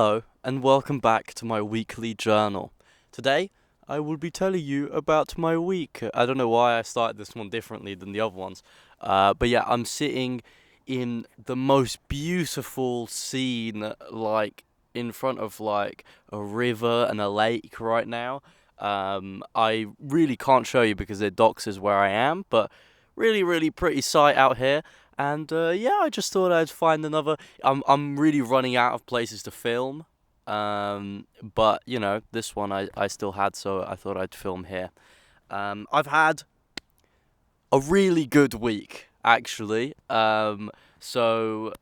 Hello, and welcome back to my weekly journal. Today, I will be telling you about my week. I don't know why I started this one differently than the other ones. But yeah, I'm sitting in the most beautiful scene, like in front of like a river and a lake right now. I really can't show you because it doxes where I am, but really, really pretty sight out here. And yeah, I just thought I'd find another. I'm really running out of places to film. But you know, this one I still had, so I thought I'd film here. I've had a really good week actually. So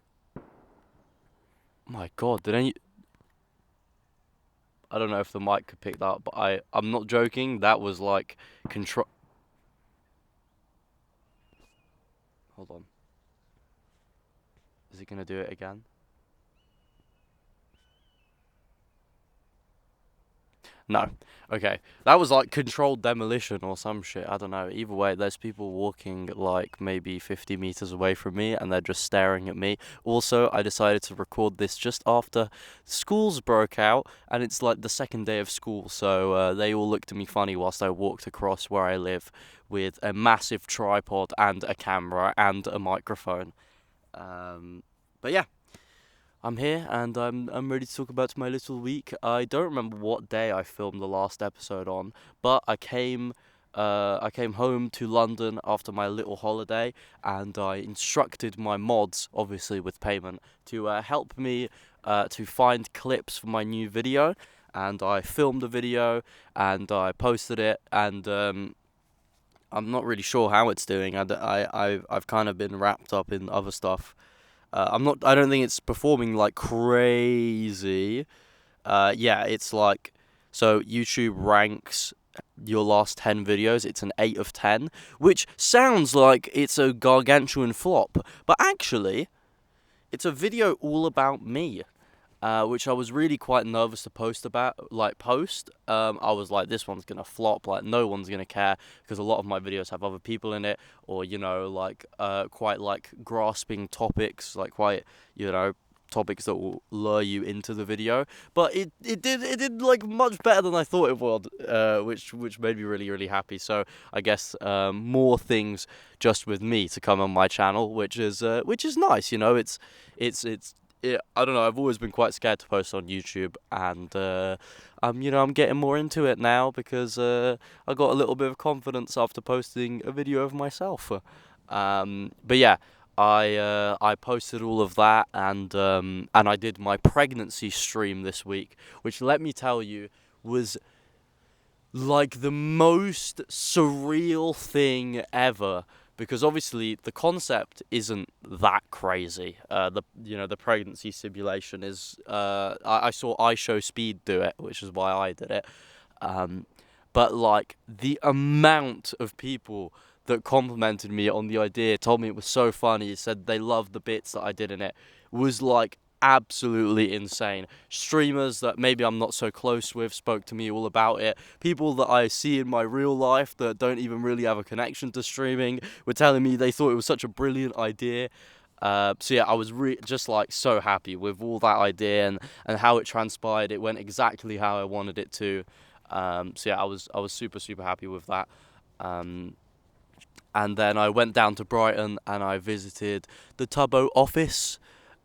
my God, did any? I don't know if the mic could pick that up, but I'm not joking. That was like control. Hold on, is he gonna do it again? No. Okay. That was like controlled demolition or some shit. I don't know. Either way, there's people walking like maybe 50 meters away from me and they're just staring at me. Also, I decided to record this just after schools broke out and it's like the second day of school. So they all looked at me funny whilst I walked across where I live with a massive tripod and a camera and a microphone. But yeah, I'm here and I'm ready to talk about my little week. I don't remember what day I filmed the last episode on, but I came home to London after my little holiday and I instructed my mods, obviously with payment, to help me to find clips for my new video. And I filmed the video and I posted it and I'm not really sure how it's doing. I've kind of been wrapped up in other stuff. I'm not. I don't think it's performing like crazy. Yeah, it's like so. YouTube ranks your last 10 videos. It's an 8 of 10, which sounds like it's a gargantuan flop, but actually, it's a video all about me. Which I was really quite nervous to post. I was like, this one's gonna flop. Like, no one's gonna care because a lot of my videos have other people in it, or like quite like grasping topics, like quite topics that will lure you into the video. But it did like much better than I thought it would, which made me really really happy. So I guess more things just with me to come on my channel, which is nice. It's I don't know. I've always been quite scared to post on YouTube, and I'm getting more into it now because I got a little bit of confidence after posting a video of myself. But yeah, I posted all of that, and I did my pregnancy stream this week, which let me tell you was like the most surreal thing ever because obviously the concept isn't that crazy. The pregnancy simulation is I saw IShowSpeed do it, which is why I did it. Um, but like the amount of people that complimented me on the idea, told me it was so funny, said they loved the bits that I did in it, was like absolutely insane. Streamers that maybe I'm not so close with spoke to me all about it. People that I see in my real life that don't even really have a connection to streaming were telling me they thought it was such a brilliant idea. So yeah, I was just like so happy with all that idea and how it transpired. It went exactly how I wanted it to. So yeah, I was super super happy with that. Um, and then I went down to Brighton and I visited the Tubbo office.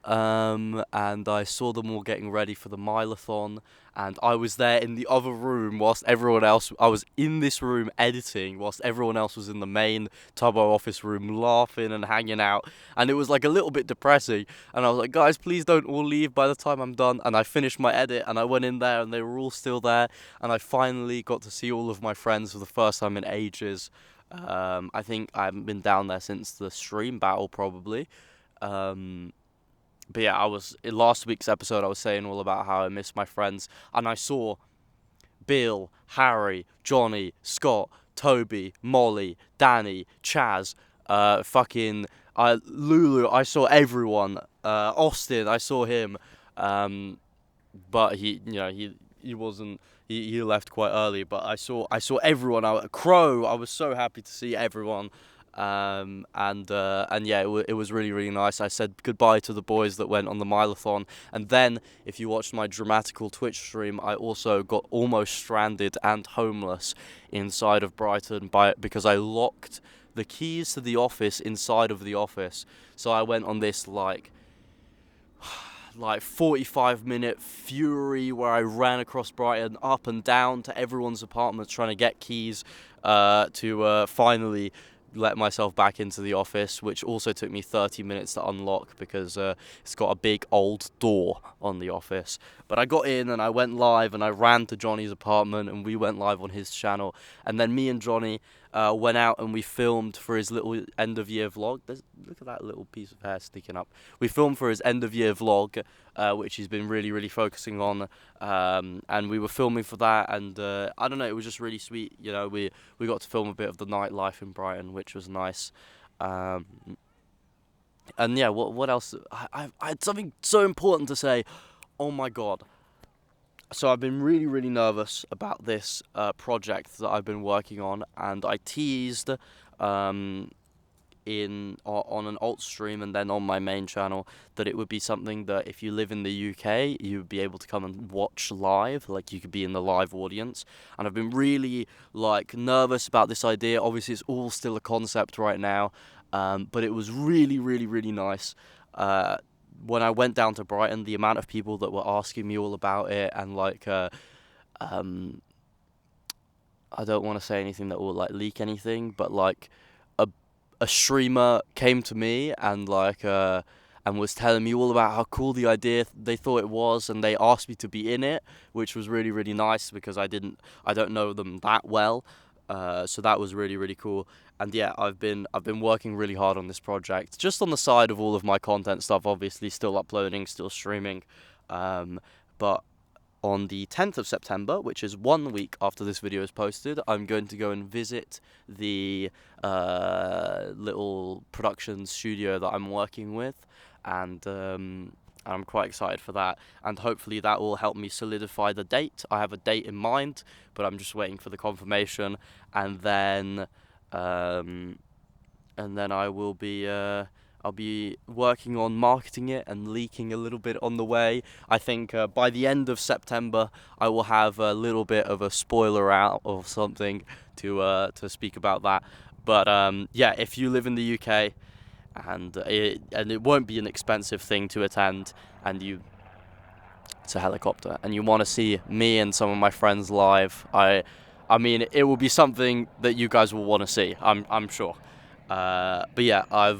And I saw them all getting ready for the Milathon, and I was there in the other room whilst everyone else. I was in this room editing whilst everyone else was in the main Tubbo office room laughing and hanging out, and it was like a little bit depressing. And I was like, guys, please don't all leave by the time I'm done. And I finished my edit, and I went in there, and they were all still there, and I finally got to see all of my friends for the first time in ages. I think I haven't been down there since the stream battle, probably. Um, but yeah, I was in last week's episode. I was saying all about how I miss my friends, and I saw Bill, Harry, Johnny, Scott, Toby, Molly, Danny, Chaz, fucking Lulu. I saw everyone. Austin, I saw him, um, but he wasn't. He left quite early, but I saw everyone. Crow. I was so happy to see everyone. And yeah, it was really really nice. I said goodbye to the boys that went on the milathon, and then if you watched my dramatical Twitch stream, I also got almost stranded and homeless inside of Brighton because I locked the keys to the office inside of the office. So I went on this like 45-minute fury where I ran across Brighton, up and down to everyone's apartments trying to get keys to finally let myself back into the office, which also took me 30 minutes to unlock because it's got a big old door on the office. But I got in and I went live and I ran to Johnny's apartment and we went live on his channel. And then me and Johnny went out and we filmed for his little end of year vlog. Look at that little piece of hair sticking up. We filmed for his end of year vlog, which he's been really, really focusing on. And we were filming for that, and I don't know, it was just really sweet. You know, we got to film a bit of the nightlife in Brighton, which was nice. And yeah, what else? I had something so important to say. Oh my god. So I've been really, really nervous about this project that I've been working on, and I teased on an alt stream and then on my main channel that it would be something that if you live in the UK, you would be able to come and watch live, like you could be in the live audience. And I've been really like nervous about this idea. Obviously, it's all still a concept right now, but it was really, really, really nice. When I went down to Brighton, the amount of people that were asking me all about it, and like I don't want to say anything that will like leak anything, but like a streamer came to me and and was telling me all about how cool the idea they thought it was, and they asked me to be in it, which was really really nice because I don't know them that well, so that was really really cool. And yeah, I've been working really hard on this project, just on the side of all of my content stuff. Obviously, still uploading, still streaming, but on the 10th of September, which is 1 week after this video is posted, I'm going to go and visit the little production studio that I'm working with, and I'm quite excited for that, and hopefully that will help me solidify the date. I have a date in mind, but I'm just waiting for the confirmation, and then I will be I'll be working on marketing it and leaking a little bit on the way. I think by the end of September, I will have a little bit of a spoiler out or something to speak about that. But yeah, if you live in the UK and it won't be an expensive thing to attend, and it's a helicopter, and you want to see me and some of my friends live, I mean, it will be something that you guys will want to see. I'm sure. But yeah, I've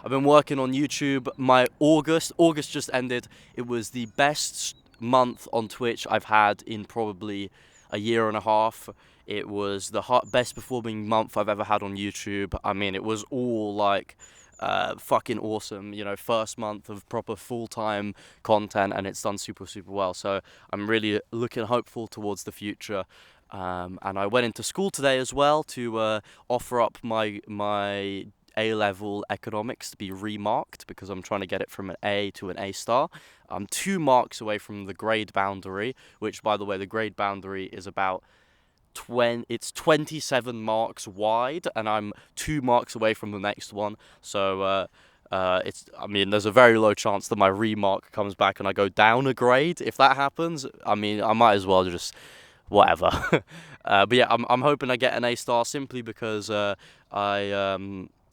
been working on YouTube. My August just ended. It was the best month on Twitch I've had in probably a year and a half. It was the best performing month I've ever had on YouTube. I mean, it was all like fucking awesome. You know, first month of proper full-time content, and it's done super super well. So I'm really looking hopeful towards the future. And I went into school today as well to offer up my A-level economics to be remarked, because I'm trying to get it from an A to an A star. I'm 2 marks away from the grade boundary, which, by the way, the grade boundary is about 27 marks wide, and I'm 2 marks away from the next one. So I mean, there's a very low chance that my remark comes back and I go down a grade. If that happens, I mean, I might as well just whatever. But yeah, I'm hoping I get an A star, simply because I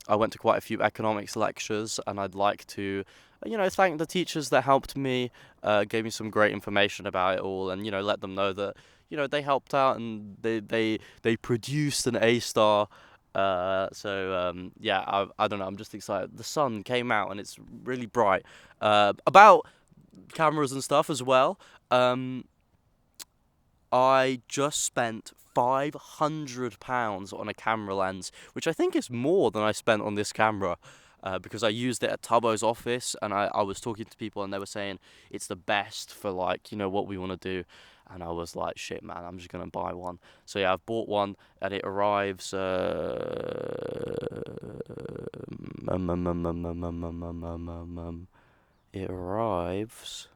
went to quite a few economics lectures, and I'd like to, you know, thank the teachers that helped me, gave me some great information about it all, and, you know, let them know that, you know, they helped out and they produced an A star. Yeah, I don't know, I'm just excited. The sun came out and it's really bright. About cameras and stuff as well. I just spent £500 on a camera lens, which I think is more than I spent on this camera, because I used it at Tubbo's office, and I was talking to people and they were saying it's the best for, like, you know, what we want to do. And I was like, shit, man, I'm just going to buy one. So yeah, I've bought one, and it arrives, it arrives,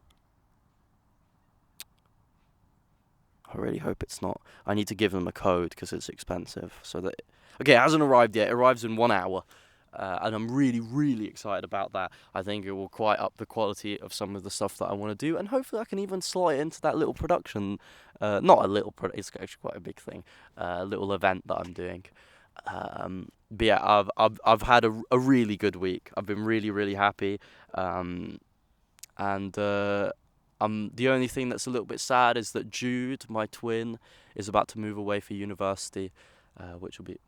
I really hope it's not. I need to give them a code because it's expensive. So that okay, it hasn't arrived yet. It arrives in 1 hour. And I'm really, really excited about that. I think it will quite up the quality of some of the stuff that I want to do, and hopefully I can even slide into that little production. Not a little, it's actually quite a big thing. A little event that I'm doing. But yeah, I've had a really good week. I've been really, really happy. And the only thing that's a little bit sad is that Jude, my twin, is about to move away for university, which will be.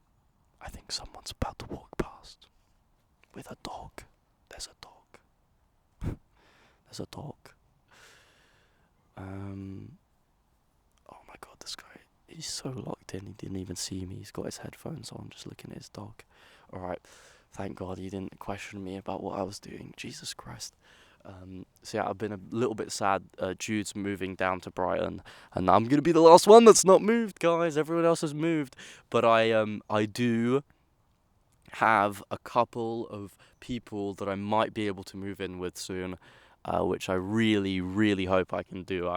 I think someone's about to walk past with a dog. There's a dog. There's a dog. Oh my god, this guy. He's so locked in. He didn't even see me. He's got his headphones on, just looking at his dog. All right. Thank God he didn't question me about what I was doing. Jesus Christ. So yeah, I've been a little bit sad. Jude's moving down to Brighton, and I'm gonna be the last one that's not moved, guys. Everyone else has moved, but I do have a couple of people that I might be able to move in with soon, which I really, really hope I can do.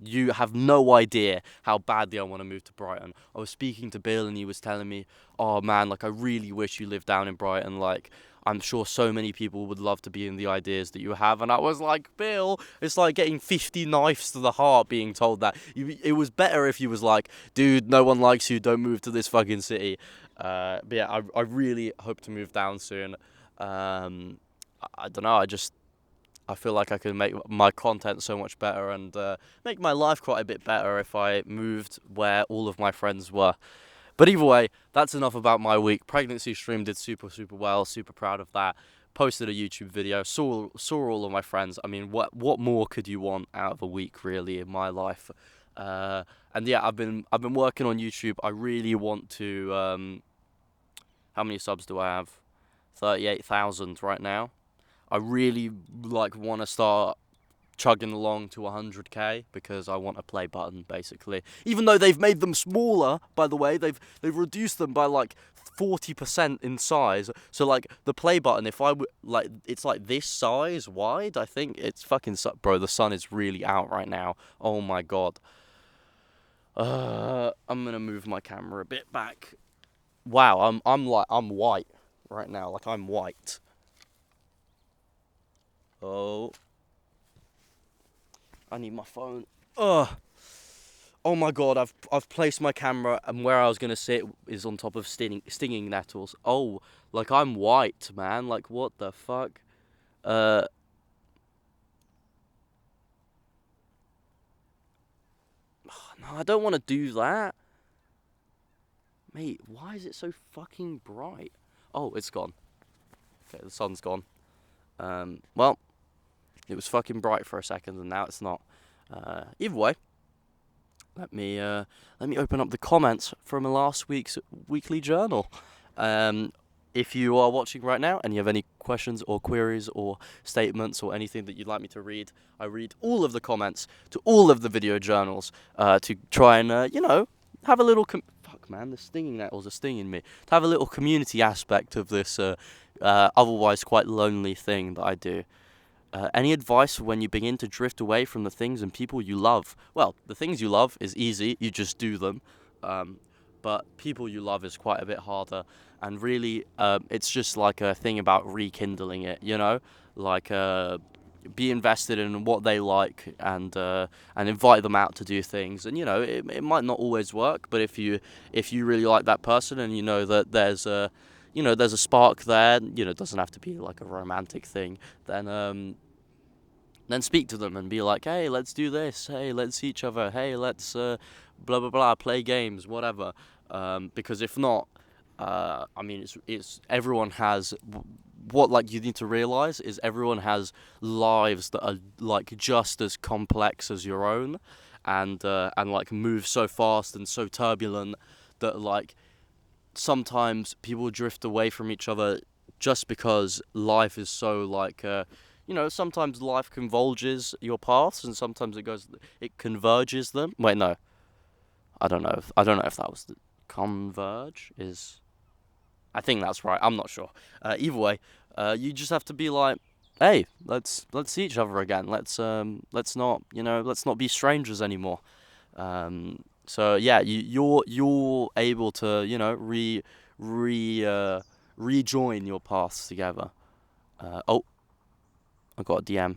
You have no idea how badly I want to move to Brighton. I was speaking to Bill, and he was telling me, "Oh man, like I really wish you lived down in Brighton. Like I'm sure so many people would love to be in the ideas that you have." And I was like, Bill, it's like getting 50 knives to the heart being told that. It was better if you was like, dude, no one likes you. Don't move to this fucking city. But yeah, I really hope to move down soon. I don't know. I feel like I could make my content so much better and make my life quite a bit better if I moved where all of my friends were. But either way, that's enough about my week. Pregnancy stream did super, super well. Super proud of that. Posted a YouTube video. Saw all of my friends. I mean, what more could you want out of a week, really, in my life? And yeah, I've been working on YouTube. I really want to. How many subs do I have? 38,000 right now. I really want to start chugging along to 100k because I want a play button, basically. Even though they've made them smaller, by the way, they've reduced them by 40% in size. So the play button, if I it's this size wide. I think it's fucking bro. The sun is really out right now. Oh my god. I'm gonna move my camera a bit back. Wow, I'm white right now. I'm white. Oh. I need my phone. Ugh. Oh my god, I've placed my camera, and where I was gonna sit is on top of stinging nettles. Oh, I'm white, man. What the fuck? No, I don't want to do that. Mate, why is it so fucking bright? Oh, it's gone. Okay, the sun's gone. Well, it was fucking bright for a second, and now it's not. Either way, let me open up the comments from last week's weekly journal. If you are watching right now and you have any questions or queries or statements or anything that you'd like me to read, I read all of the comments to all of the video journals to try and have a little. Fuck man, the stinging nettles are stinging me. To have a little community aspect of this otherwise quite lonely thing that I do. Any advice when you begin to drift away from the things and people you love? Well, the things you love is easy, you just do them. But people you love is quite a bit harder. And really, it's just a thing about rekindling it, be invested in what they like and invite them out to do things. And, it might not always work, but if you really like that person and you know that there's a spark there, it doesn't have to be a romantic thing, then speak to them and be like, hey, let's do this, hey, let's see each other, hey, let's blah, blah, blah, play games, whatever, because if not, it's everyone has, what you need to realize is everyone has lives that are just as complex as your own, and move so fast and so turbulent that sometimes people drift away from each other just because life is so sometimes life converges your paths and sometimes it converges them. Wait, no. I don't know if that was the converge is. I think that's right. I'm not sure. Either way, you just have to be hey, let's see each other again. Let's not be strangers anymore. So yeah, you're able to, you know, re rejoin your paths together. Oh, I got a DM.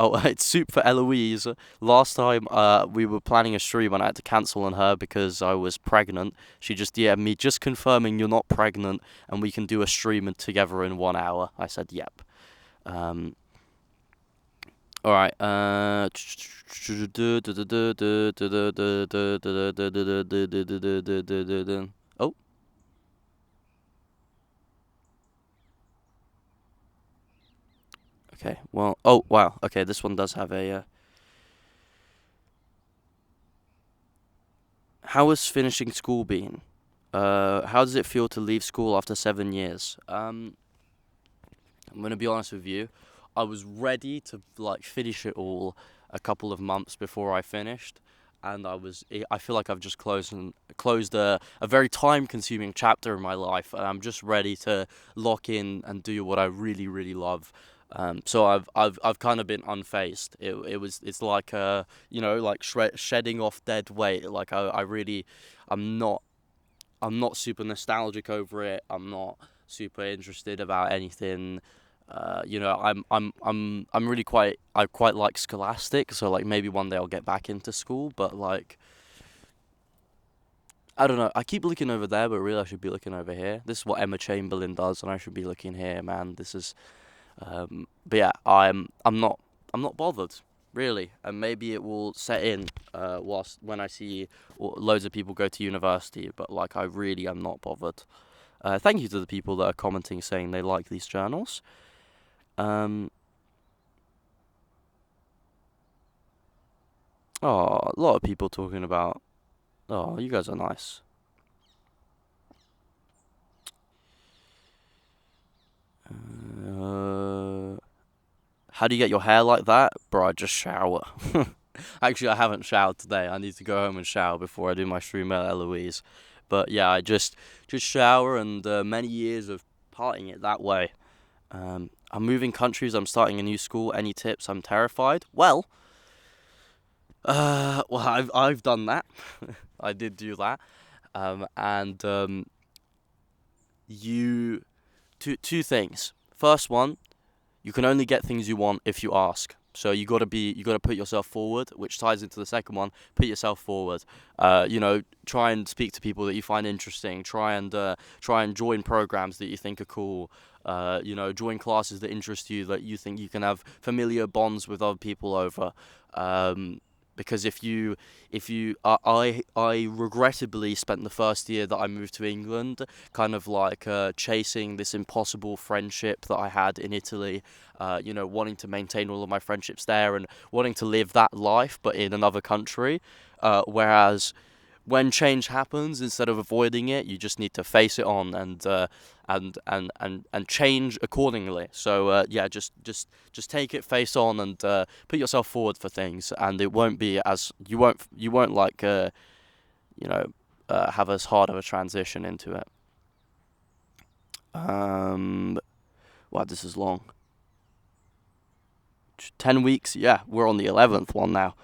Oh, it's Soup for Eloise. Last time we were planning a stream and I had to cancel on her because I was pregnant. She just DM'd me, just confirming you're not pregnant and we can do a stream together in 1 hour. I said, yep. Um, all right. Oh, okay. Well, oh, wow. Okay, this one does have a. How has finishing school been? How does it feel to leave school after 7 years? I'm gonna be honest with you. I was ready to like finish it all a couple of months before I finished, and I feel like I've just closed a very time-consuming chapter in my life, and I'm just ready to lock in and do what I really really love. So I've kind of been unfazed. It's like like shedding off dead weight. Like I really I'm not I'm not super nostalgic over it. I'm not super interested about anything. I'm really I quite like Scholastic, so like maybe one day I'll get back into school, but like I don't know. I keep looking over there, but really I should be looking over here. This is what Emma Chamberlain does, and I should be looking here, man. This is but yeah, I'm not bothered really, and maybe it will set in whilst when I see loads of people go to university, but like I really am not bothered. Thank you to the people that are commenting saying they like these journals. Um, a lot of people talking about. Oh, you guys are nice. Uh, how do you get your hair like that, bro? I just shower. Actually, I haven't showered today. I need to go home and shower before I do my stream at Eloise. But yeah, I just shower and many years of partying it that way. I'm moving countries. I'm starting a new school. Any tips? I'm terrified. Well, I've done that. I did do that. And you two things. First one, you can only get things you want if you ask. So you gotta put yourself forward, which ties into the second one. Put yourself forward. Try and speak to people that you find interesting. Try and join programs that you think are cool. Join classes that interest you, that you think you can have familiar bonds with other people over. Because if you I regrettably spent the first year that I moved to England kind of like chasing this impossible friendship that I had in Italy, wanting to maintain all of my friendships there and wanting to live that life but in another country, whereas when change happens, instead of avoiding it, you just need to face it on and change accordingly. So yeah, just take it face on and put yourself forward for things, and it won't be as you won't like you know have as hard of a transition into it. Um, wow, this is long. 10 weeks. Yeah, we're on the 11th one now.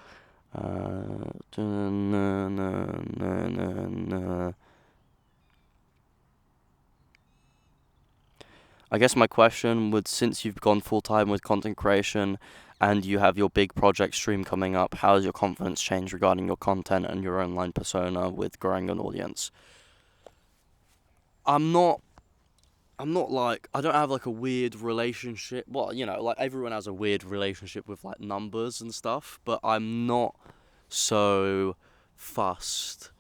I guess my question would, since you've gone full time with content creation and you have your big project stream coming up, how has your confidence changed regarding your content and your online persona with growing an audience? I'm not I'm not like I don't have like a weird relationship. Well, like everyone has a weird relationship with like numbers and stuff, but I'm not so fussed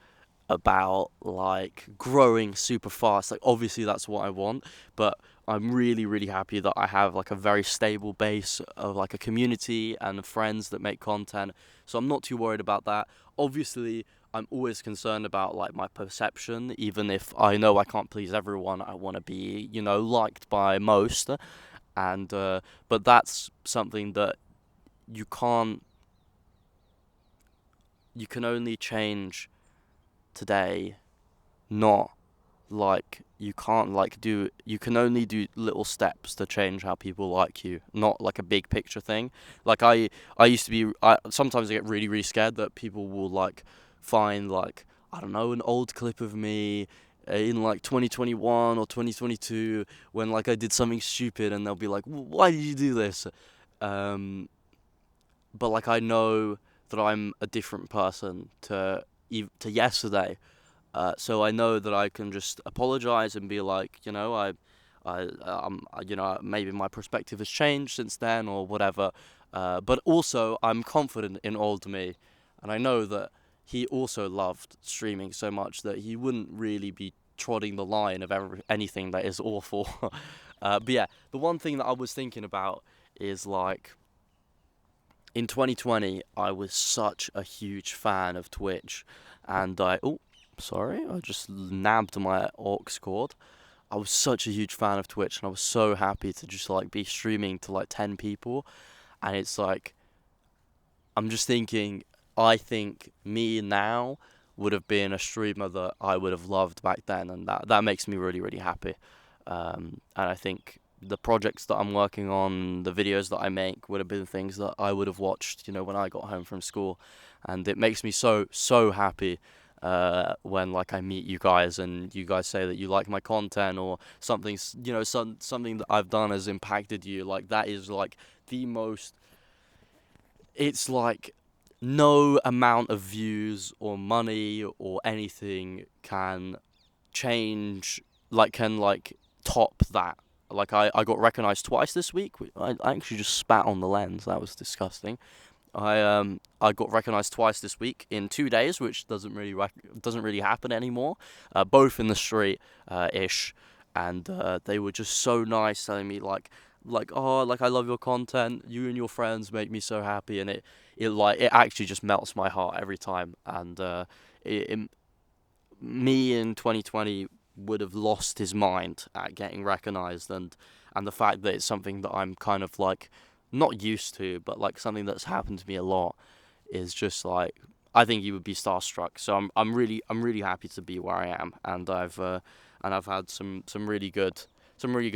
about like growing super fast. Like obviously that's what I want, but I'm really really happy that I have like a very stable base of like a community and friends that make content. So I'm not too worried about that. Obviously, I'm always concerned about like my perception, even if I know I can't please everyone. I want to be, liked by most, and but that's something that you can't you can only change today, not like you can't like do you can only do little steps to change how people like you, not like a big picture thing. Like I used to be sometimes I get really scared that people will like find like, I don't know, an old clip of me in like 2021 or 2022 when like I did something stupid, and they'll be like, why did you do this?" um but like I know that I'm a different person to yesterday. So I know that I can just apologize and be like, maybe my perspective has changed since then or whatever. But also, I'm confident in old me, and I know that he also loved streaming so much that he wouldn't really be trotting the line of anything that is awful. But yeah, the one thing that I was thinking about is like in 2020, I was such a huge fan of Twitch, and sorry, I just nabbed my aux cord. I was such a huge fan of Twitch, and I was so happy to just like be streaming to like 10 people, and it's like I'm just thinking, I think me now would have been a streamer that I would have loved back then, and that makes me really happy. And I think the projects that I'm working on, the videos that I make, would have been things that I would have watched, when I got home from school, and it makes me so happy when like I meet you guys and you guys say that you like my content, or something that I've done has impacted you. Like that is like the most. It's like no amount of views or money or anything can change, can like top that. Like I got recognized twice this week. I actually just spat on the lens. That was disgusting. I got recognized twice this week in 2 days, which doesn't really happen anymore. Both in the street, ish, and they were just so nice, telling me oh, like I love your content. You and your friends make me so happy, and it actually just melts my heart every time. And me in 2020 would have lost his mind at getting recognized, and the fact that it's something that I'm kind of like not used to, but like something that's happened to me a lot, is just like, I think you would be starstruck. So I'm really happy to be where I am, and I've had some really good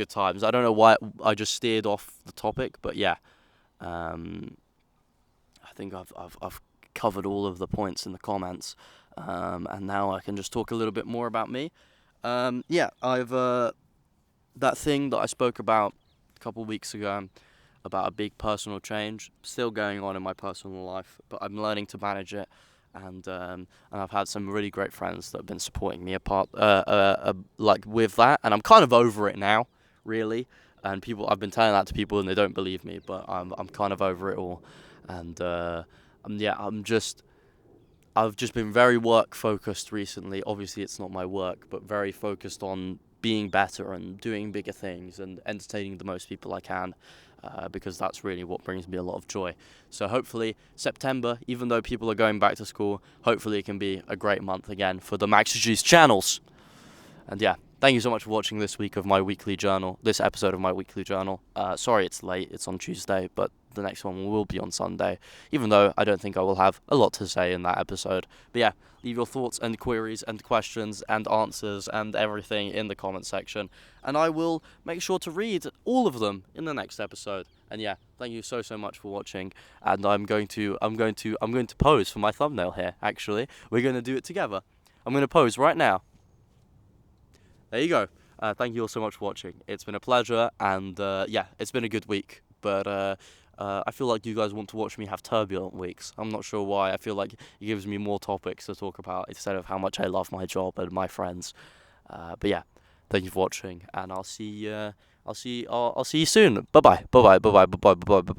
times. I don't know why I just steered off the topic, but yeah, um, I think I've covered all of the points in the comments, and now I can just talk a little bit more about me. Yeah, I've that thing that I spoke about a couple of weeks ago about a big personal change still going on in my personal life, but I'm learning to manage it, and I've had some really great friends that have been supporting me like with that, and I'm kind of over it now, really. And I've been telling that to people, and they don't believe me, but I'm kind of over it all, and yeah, I've just been very work focused recently. Obviously, it's not my work, but very focused on being better and doing bigger things and entertaining the most people I can, because that's really what brings me a lot of joy. So hopefully September, even though people are going back to school, hopefully it can be a great month again for the Max Juice channels. And yeah, thank you so much for watching this episode of my weekly journal. Sorry it's late, it's on Tuesday, but the next one will be on Sunday, even though I don't think I will have a lot to say in that episode. But yeah, leave your thoughts and queries and questions and answers and everything in the comment section, and I will make sure to read all of them in the next episode. And yeah, thank you so much for watching, and I'm going to pose for my thumbnail here. Actually, we're going to do it together. I'm going to pose right now. There you go. Thank you all so much for watching. It's been a pleasure, and yeah, it's been a good week. But I feel like you guys want to watch me have turbulent weeks. I'm not sure why. I feel like it gives me more topics to talk about instead of how much I love my job and my friends. But yeah, thank you for watching, and I'll see you soon. Bye bye. Bye bye. Bye bye. Bye bye. Bye bye. Bye bye.